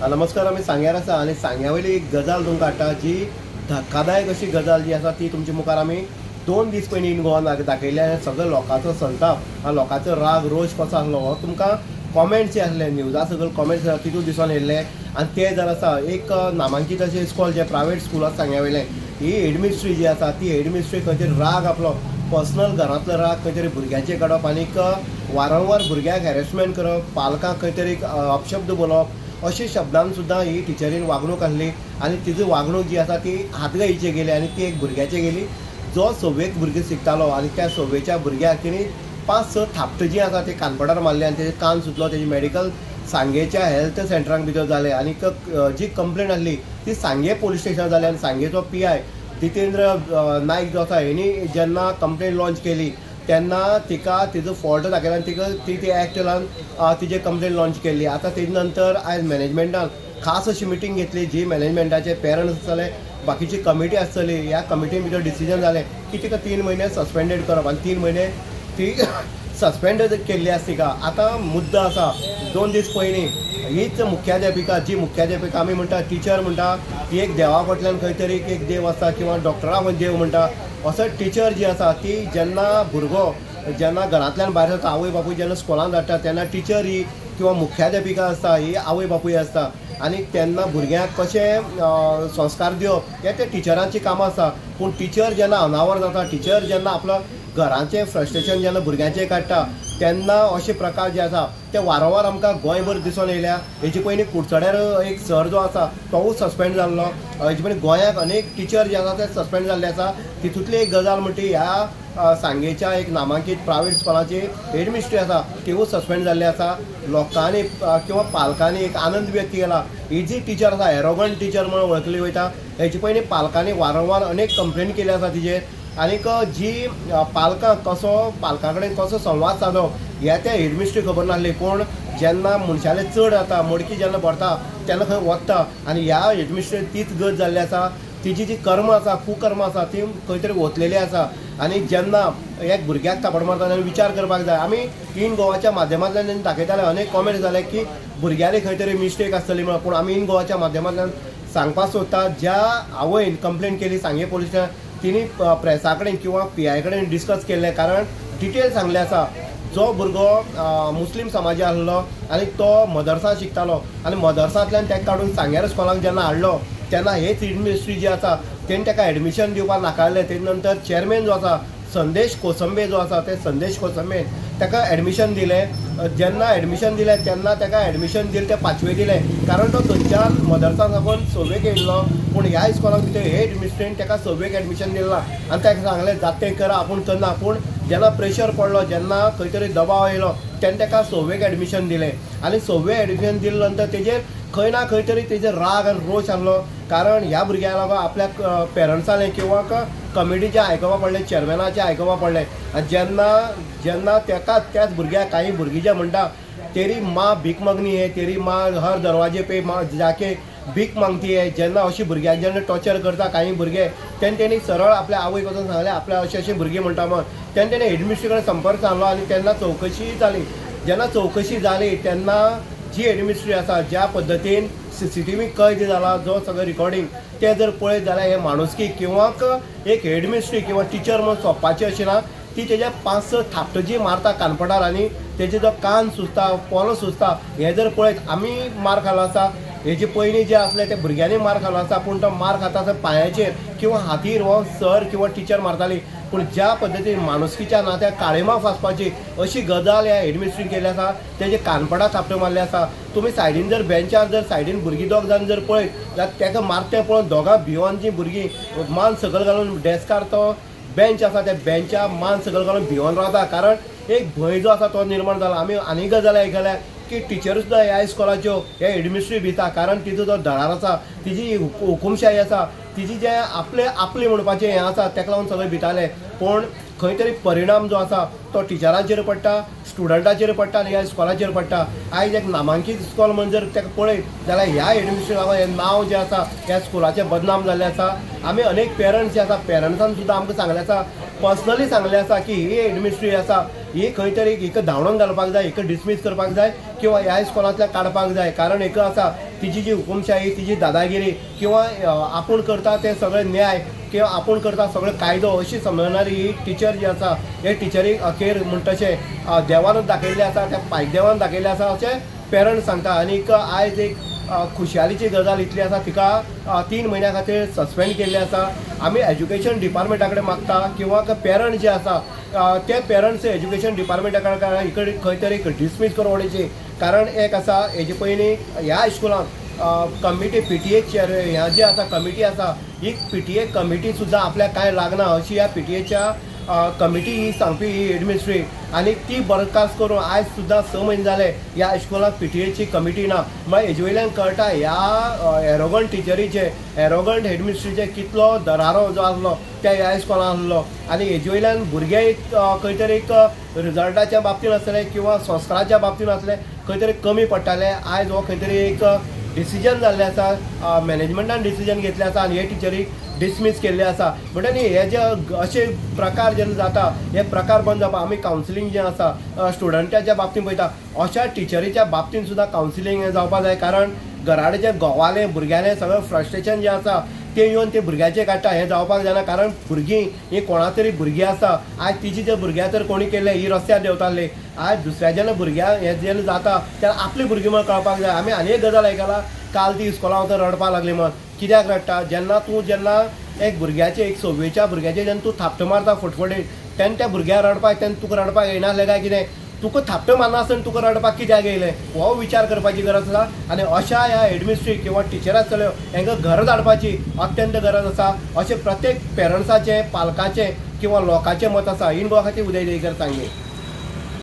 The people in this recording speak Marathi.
नमस्कार, आम्ही सांग्यार आसा आनी सांग्यावयली एक गजाल तुमकां हाडटा जी धक्कादायक अशी गजाल जी आसा ती तुमच्या मुखार आमी 2 दीस पयलीं इन गोवान दाखयल्या आनी सगळो लोकांचो संताप आनी लोकांचो राग रोश कसो आसलो हो तुमकां कॉमेंट्स जे आसले न्यूजा सगळे कॉमेंट्स तितून दिसून येयल्ले आनी ते जर आसा एक नामांकीत अशें इस्कॉल जे प्रायवेट स्कूल आसा सांग्यावयलें ही हेडमिस्ट्री जी आसा ती हेडमिस्ट्री खंय तरी राग आपलो पर्सनल घरांतलो राग खंय तरी भुरग्यांचेर काडप आनीक वारंवार भुरग्यांक हॅरेसमेंट करप पालकांक खंय तरी अपशब्द बोलप अशे शब्दान सुद्दां ही टिचरीन वागणूक आहली आनी तिजी वागणूक जी आसा ती हातगाईचे गेली आनी ती एक भुरग्याचे गेली जो 6वेक भुरगो शिकतालो आनी त्या 6वेच्या भुरग्याक तिणी 5-6 थापटां जी आसा ती कानपडार मारली आनी तेजे कान सुटलो तेजी मेडिकल सांगेच्या हेल्थ सेंटराक भितर जालें आनी जी कंप्लेन आहली ती सांगे पुलीस स्टेशन जाली आनी सांगेचो PI जितेंद्र नायक जो आसा हेणी जेन्ना कंप्लेन लॉन्च केली तेन्ना तिका तिजो फॉल्ट दाखयला आनी तिका ती एक्ट केलान तिजे कंप्लेन लॉन्च केल्ली. आतां तेजे नंतर आयज मॅनेजमेंटान खास अशी मिटींग घेतली जी मॅनेजमेंटाचे पेरंट्स आसतले बाकीची कमिटी आसतली ह्या कमिटीन भितर डिसिजन जालें की तिका 3 म्हयने सस्पेंडेड करप आनी 3 म्हयने ती सस्पेंड केल्ली आसा तिका. आतां मुद्दो आसा 2 दीस पयलीं हीच मुख्याध्यापिका जी मुख्याध्यापिका आमी म्हणटा टिचर म्हणटा ती एक देवा फाटल्यान खंय तरी एक देव आसा किंवा डॉक्टराक देव म्हणटा असो टिचर जी आसा ती जेन्ना भुरगो जेन्ना घरांतल्यान भायर सरता आवय बापूय जेन्ना स्कुलान धाडटा तेन्ना टिचर ही किंवा मुख्याध्यापिका आसता ही आवय बापूय आसता आनी तेन्ना भुरग्यांक कशें संस्कार दिवप हें त्या टिचरांची कामां आसा. पूण टिचर जेन्ना अनावर जाता टिचर जेन्ना आपलो घराचें फ्रस्ट्रेशन जेन्ना भुरग्यांचेर काडटा तेन्ना अशे प्रकार जे आसा ते वारंवार आमकां गोंयभर दिसून येयल्या. हेजे पयलीं कुडचड्यार एक सर जो आसा तोवूय सस्पेंड जाल्लो. हेजे पयलीं गोंयाक अनेक टिचर जे आसा ते सस्पेंड जाल्ले आसा. तितूंतली एक गजाल म्हणटी ह्या सांगेच्या एक नामांकीत प्रायवेट स्कुलाची हेडमिस्ट्री आसा तिवूय सस्पेंड जाल्ले आसा. लोकांनी किंवा पालकांनी एक आनंद व्यक्त केला ही जी टिचर आसा एरोगंट टिचर म्हणून वळखली वयता. हेजे पयलीं पालकांनी वारंवार अनेक कंप्लेन केली आसा तिजेर आनीक जी पालकां कडेन कसो संवाद सादप ह्या त्या हेडमिस्ट्री खबर नासली. पूण जेन्ना मनशाले चड जाता मडकी जेन्ना पडटा तेन्ना खंय वता आनी ह्या हेडमिस्ट्री तीच गत जाल्ली आसा. तिजी जी कर्म आसा कुकर्म आसा ती खंय तरी ओतलेली आसा आनी जेन्ना एक भुरग्याक थापड मारता तेन्ना विचार करपाक जाय. आमी इन गोवाच्या माध्यमांतल्यान दाखयताले अनेक कॉमेंट जाले की भुरग्याली खंय तरी मिस्टेक आसतली म्हणून. पूण आमी इन गोवाच्या माध्यमांतल्यान सांगपाक सोदता ज्या आवयन कंप्लेन केली सांगे पुलीस तिणी प्रेसा कडेन किंवा PI कडेन डिस्कस केल्लें कारण डिटेल सांगलें आसा. जो भुरगो मुस्लीम समाजी आसलो आनी तो मदर्सांत शिकतालो आनी मदर्सांतल्यान ताका काडून सांग्यार स्कुलाक जेन्ना हाडलो तेन्ना हेच हेडमिस्ट्री जी आसा तेणी ताका एडमिशन दिवपाक नाकारलें. तेजे नंतर चेअरमॅन जो आसा संदेश कोसंबे जो आसा ते संदेश कोसंबेन ताका एडमिशन दिलें. जेन्ना एडमिशन दिलें तेन्ना ताका एडमिशन दिलें तें 5वे दिलें कारण तो थंयच्यान मदर्सा साकून 6वेक येयल्लो. पूण ह्या इस्कॉलाक भितर हे एडमिस्ट्रीन ताका 6वेक एडमिशन दिलें ना आनी ताका सांगलें जाता तें करा आपूण करना. पूण जेन्ना प्रेशर पडलो जेन्ना खंय तरी दबाव येयलो तेन्ना ताका 6वेक एडमिशन दिलें आनी 6वेक एडमिशन दिले नंतर तेजेर खंय ना खंय तरी तेजेर राग आनी रोश आहलो कारण ह्या भुरग्याक लागून आपल्या पेरंट्सांनी किंवा कमिटीचें आयकपा पडलें चेअरमॅनाचें आयकपा पडलें. आनी जेन्ना ताका त्याच भुरग्याक काही भुरगीं जे म्हणटा तेरी माँ भीख मागनी है तेरी माँ हर दरवाजे पे माँ जाके भीख मागती है. जेन्ना अशी भुरग्यांक जेन्ना टॉर्चर करता काही भुरगे तेन्ना तेणी सरळ आपल्या आवयक वचून सांगलें आपल्या अशी भुरगीं म्हणटा म्हण. तेन्ना तेणें हेडमिस्ट्री कडेन संपर्क सादलो आनी तेन्ना चवकशी जाली. जेन्ना चवकशी जाली तेन्ना जी हेडमिस्ट्री आसा ज्या पद्दतीन CCTV कैद जाला जो सगळें रिकॉर्डिंग ते जर पळयत जाल्यार हे माणुसकी किंवा एक हेडमिस्ट्री किंवा टिचर म्हणून सोंपपाची अशी ना. ती तेज्या 5-6 थापटां जी मारता कानपडार आनी तेजे जो कान सुजता पोलो सुजता हे जर पळयत आमी मार खालो आसा हेजे पयलीं जे आसले ते भुरग्यांनी मार खालो आसा. पूण तो मार खाता आसता पांयाचेर किंवा हातीर हो सर किंवा टिचर मारताली. पूण ज्या पद्दतीन माणुसकीच्या नात्याक काळिमा फासपाची अशी गजाल ह्या हेडमिस्ट्रीन केली आसा तेजे कानपडां थापटां मारले आसा. तुमी सायडीन जर बेंचार जर सायडीन भुरगीं दोग जाण जर पळयत जाल्यार ताका मारते पळोवन दोगां भिवून जीं भुरगीं मान सकयल घालून डेस्कार तो बेंच आसा त्या बेंचा मान सकयल घालून भिवून रावता कारण एक भंय जो आसा तो निर्माण जाला. आमी आनी गजाली आयकल्या की टिचर सुद्दां ह्या इस्कॉलाच्यो हे हेडमिस्ट्री भिता कारण तिजो जो दळार आसा तिजी हुकुमशाही आसा तिजी जे आपले म्हणपाचें हें आसा ताका लागून सगळें भिताले. पूण खंय तरी परिणाम जो आसा तो टिचरांचेर पडटा स्टुडंटाचेर पडटा आनी ह्या इस्कॉलाचेर पडटा. आयज एक नामांकीत इस्कॉल म्हणून जर ताका पळयत जाल्यार ह्या हेडमिस्ट्री लागून हें नांव जें आसा ह्या स्कुलाचें बदनाम जाल्लें आसा. आमी अनेक पेरंट्स जे आसा पेरंट्सान सुद्दां आमकां सांगलें आसा पर्सनली सांगलें आसा की ही हेडमिस्ट्री आसा ही खंय तरी एक धांवडोन घालपाक जाय, एक डिसमीस करपाक जाय किंवा ह्या इस्कॉलांतल्यान काडपाक जाय. कारण एक आसा तिची जी हुकुमशाही, तिची दादागिरी किंवा आपूण करता ते सगळे न्याय किंवा आपूण करता सगळे कायदो अशी समजणारी ही टिचर जी आसा हे टिचरीक अखेर म्हणटशे देवानूच दाखयल्लें आसा, त्या पायदेवान दाखयल्लें आसा अशें पेरंट्स सांगता. आनीक आयज एक खुशालीची गजाल इतली आसा तिका 3 म्हयन्या खातीर सस्पेंड केल्लें आसा. आमी एज्युकेशन डिपार्टमेंटा कडेन मागता किंवा पेरंट जे आसा ते पेरंट्स एज्युकेशन डिपार्टमेंटा कडेन इकडे खंय तरी डिसमीस करून उडोवची. कारण एक आसा हेजे पयलीं ह्या स्कुलांत कमिटी PTA चेअर ह्या जी आसा कमिटी आसा ही PTA कमिटी सुद्दां आपल्याक कांय लागना अशी ह्या PTAच्या कमिटी ही सांगपी ही एडमिनिस्ट्री आनी ती बरखास्त करून आयज सुद्दां 6 म्हयने जाले ह्या स्कुलाक PTAची कमिटी ना. म्हळ्यार हेजे वयल्यान कळटा ह्या एरोगंट टिचरीचे एरोगंट हेडमिनिस्ट्रीचे कितलो दरारो जो आसलो त्या ह्या स्कुलान आसलो. आनी हेजे वयल्यान भुरगे खंय तरी एक रिजल्टाच्या बाबतींत आसले किंवा संस्काराच्या बाबतींत आसले खंय तरी कमी पडटाले. आयज हो खंय तरी एक डिसिजन जाल्लें आसा, मॅनेजमेंटान डिसिजन घेतलें आसा आनी हे टिचरीक डिसमीस केल्ले आसा. म्हणटनी हे जे अशे प्रकार जेन्ना जाता हे प्रकार बंद जावपा आमी कावन्सिलींग जें आसा स्टुडंटाच्या बाबतींत पळयता अशा टिचरीच्या बाबतींत सुद्दां कावन्सिलींग हें जावपा जाय. कारण घराडे जे घोवालें भुरग्यालें सगळें फ्रस्ट्रेशन जें आसा ते येवन ते भुरग्याचेर काडटा हें जावपाक जायना. कारण भुरगीं ही कोणा तरी भुरगीं आसा आयज तिची जे भुरग्यां तर कोणी केलें ही रस्त्यार देंवताली आयज दुसऱ्या जेन्ना भुरग्यां हें जेन्ना जाता तेन्ना आपली भुरगीं म्हण कळपाक जाय. आमी आनी एक गजाल आयकला काल ती इस्कॉलां वता रडपाक लागली म्हण. कित्याक रडटा जेन्ना एक भुरग्याचे एक 6वेच्या भुरग्याचे जेन्ना तूं थापटो मारता फटफटीत तेन्ना त्या भुरग्याक रडपाक तेन्ना तुका रडपाक येनासलें काय कितें तुका थापटो मारनासतना तुका रडपाक कित्याक येयलें हो विचार करपाची गरज आसा. आनी अशा ह्या एडमिनिस्ट्री किंवा टिचर आसतल्यो हांकां घर धाडपाची अत्यंत गरज आसा अशें प्रत्येक पेरंट्साचें पालकाचें किंवा लोकांचें मत आसा. इन गोवा खातीर उदय देगेकर सांगली.